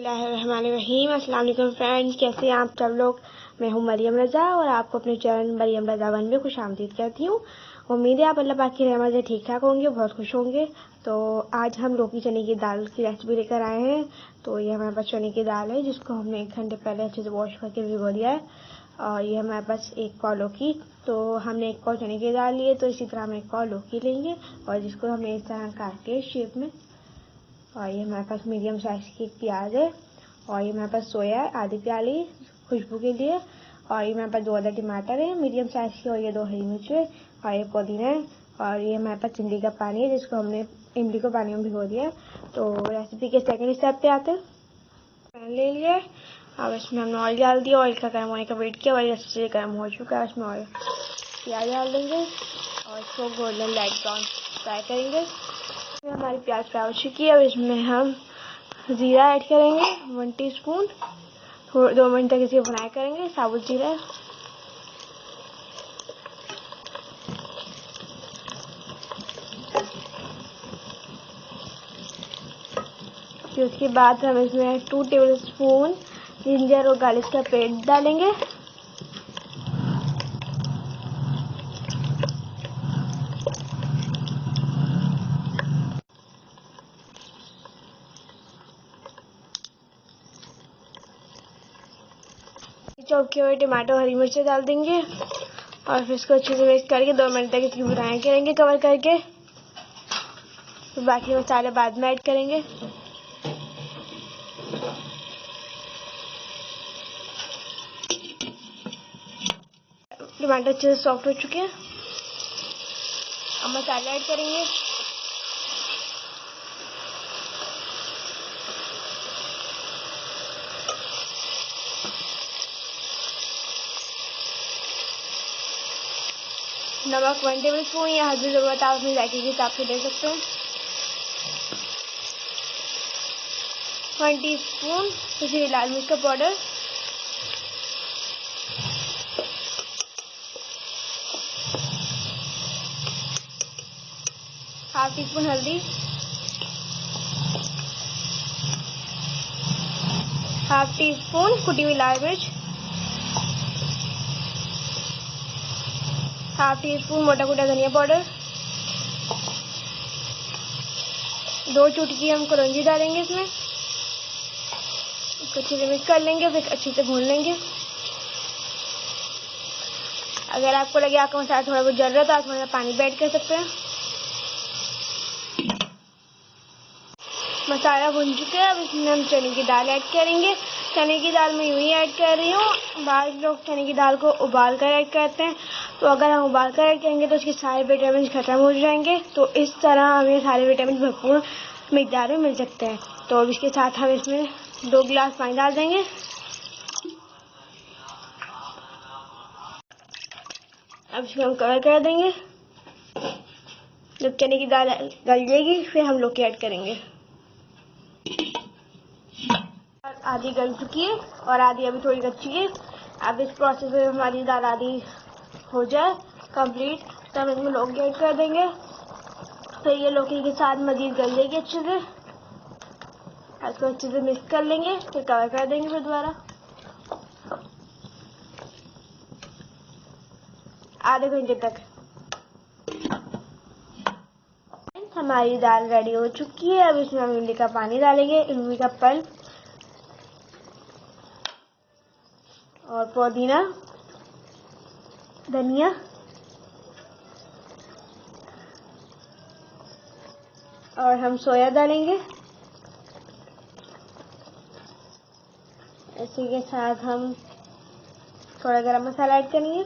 बिस्मिल्लाहिर्रहमानिर्रहीम। अस्सलाम वालेकुम फ्रेंड्स, कैसे हैं आप सब लोग। मैं हूं मरियम रज़ा और आपको अपने चैनल मरियम रज़ा वन में खुश आमदीद कहती हूँ। उम्मीद है आप अल्लाह पाक की रहमत से ठीक ठाक होंगे, बहुत खुश होंगे। तो आज हम लौकी चने की दाल की रेसिपी लेकर आए हैं। तो ये हमारे पास चने की दाल है जिसको हमने 1 घंटे पहले अच्छे से वॉश करके भिगो दिया है। और ये हमारे पास 1 पाव लौकी, तो हमने 1 पाव चने की दाल लिए, तो इसी तरह हम 1 पाव लौकी लेंगे और जिसको हमने इस तरह काट के शेप में। और ये हमारे पास मीडियम साइज की प्याज है और ये हमारे पास सोया है आधी प्याली खुशबू के लिए। और ये हमारे पास 2 अदर टमाटर है मीडियम साइज के और ये 2 हरी मिर्च है और ये पुदीना है। और ये हमारे पास इमली का पानी है जिसको हमने इमली को पानी में भिगो दिया है। तो रेसिपी के सेकंड स्टेप पे आते हैं। पैन ले लिया, अब इसमें हमने ऑयल डाल दिया। ऑयल का गर्म होने का वेट किया, ऑयल अच्छे से गर्म हो चुका है। इसमें ऑयल प्याज डाल देंगे और इसको गोल्डन लाइट ब्राउन फ्राई करेंगे। हमारी प्याज फ्राई हो चुकी है। अब इसमें हम जीरा ऐड करेंगे 1 टीस्पून। 2 मिनट तक इसे फ्राई करेंगे, साबुत जीरा। फिर उसके बाद हम इसमें 2 टेबलस्पून जिंजर और गार्लिक का पेस्ट डालेंगे। चॉप किए हुए टमाटो हरी मिर्ची डाल देंगे और फिर इसको अच्छे से मिक्स करके 2 मिनट तक इसकी भुनाई करेंगे कवर करके। फिर बाकी मसाले बाद में ऐड करेंगे। टमाटर अच्छे से सॉफ्ट हो चुके हैं, अब मसाला ऐड करेंगे। नमक 1 टेबलस्पून या हल्दी ज़रूरत आप अपने जायके के हिसाब से दे सकते हैं। 1 टीस्पून कश्मीरी लाल मिर्च का पाउडर, ½ टीस्पून हल्दी, ½ टीस्पून कुटी हुई लाल मिर्च, ½ टीस्पून मोटा कुटा धनिया पाउडर, 2 चुटकी हम कलौंजी डालेंगे इसमें। इसको अच्छे से मिक्स कर लेंगे, फिर अच्छे से भून लेंगे। अगर आपको लगे आपका मसाला थोड़ा बहुत जल रहा है तो आप थोड़ा पानी भी ऐड कर सकते हैं। मसाला भून चुके हैं, अब इसमें हम चने की दाल ऐड करेंगे। चने की दाल मैं यूँ ही ऐड कर रही हूँ। बाहर लोग चने की दाल को उबाल कर ऐड करते हैं, तो अगर हम उबाल कर ऐड करेंगे तो उसके सारे विटामिन खत्म हो जाएंगे। तो इस तरह हमें सारे विटामिन भरपूर मिकदार में मिल सकते हैं। तो अब इसके साथ हम इसमें 2 गिलास पानी डाल देंगे। अब इसको हम कवर कर देंगे। जब चने की दाल गल जाएगी फिर हम लौकी ऐड करेंगे। आधी गल चुकी है और आधी अभी थोड़ी कच्ची है। अब इस प्रोसेस में हमारी दाल आधी हो जाए कंप्लीट तब इसमें लौकी ऐड कर देंगे। फिर ये लौकी के साथ मजीद गल जाएगी अच्छे से। इसको अच्छे से मिक्स कर लेंगे, फिर कवर कर देंगे फिर दोबारा आधे घंटे तक। हमारी दाल रेडी हो चुकी है। अब इसमें हम इमली का पानी डालेंगे, इमली का पल्प और पुदीना, धनिया और हम सोया डालेंगे। इसी के साथ हम थोड़ा गरम मसाला ऐड करेंगे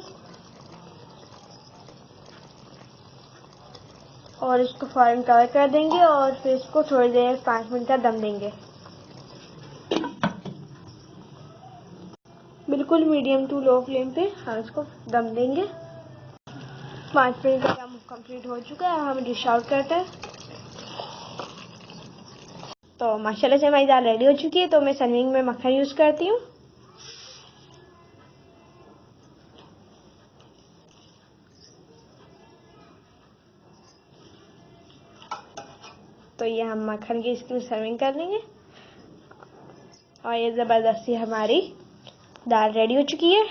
और इसको फौरन कवर कर देंगे और फिर इसको थोड़ी देर 5 मिनट का दम देंगे। बिल्कुल मीडियम टू लो फ्लेम पे हम इसको दम देंगे। 5 मिनट का दम कंप्लीट हो चुका है। हम डिश आउट करते हैं। तो माशाल्लाह से हमारी दाल रेडी हो चुकी है। तो मैं सर्विंग में मक्खन यूज़ करती हूँ। तो ये हम मक्खन की इसकी सर्विंग कर लेंगे। और ये ज़बरदस्ती हमारी दाल रेडी हो चुकी है।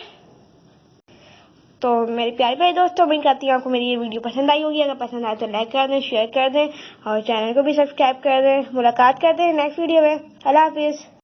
तो मेरे प्यारे प्यारे दोस्तों, उम्मीद करती हूँ आपको मेरी ये वीडियो पसंद आई होगी। अगर पसंद आए तो लाइक कर दें, शेयर कर दें और चैनल को भी सब्सक्राइब कर दें। मुलाकात करते हैं नेक्स्ट वीडियो में। अल्लाह हाफिज़।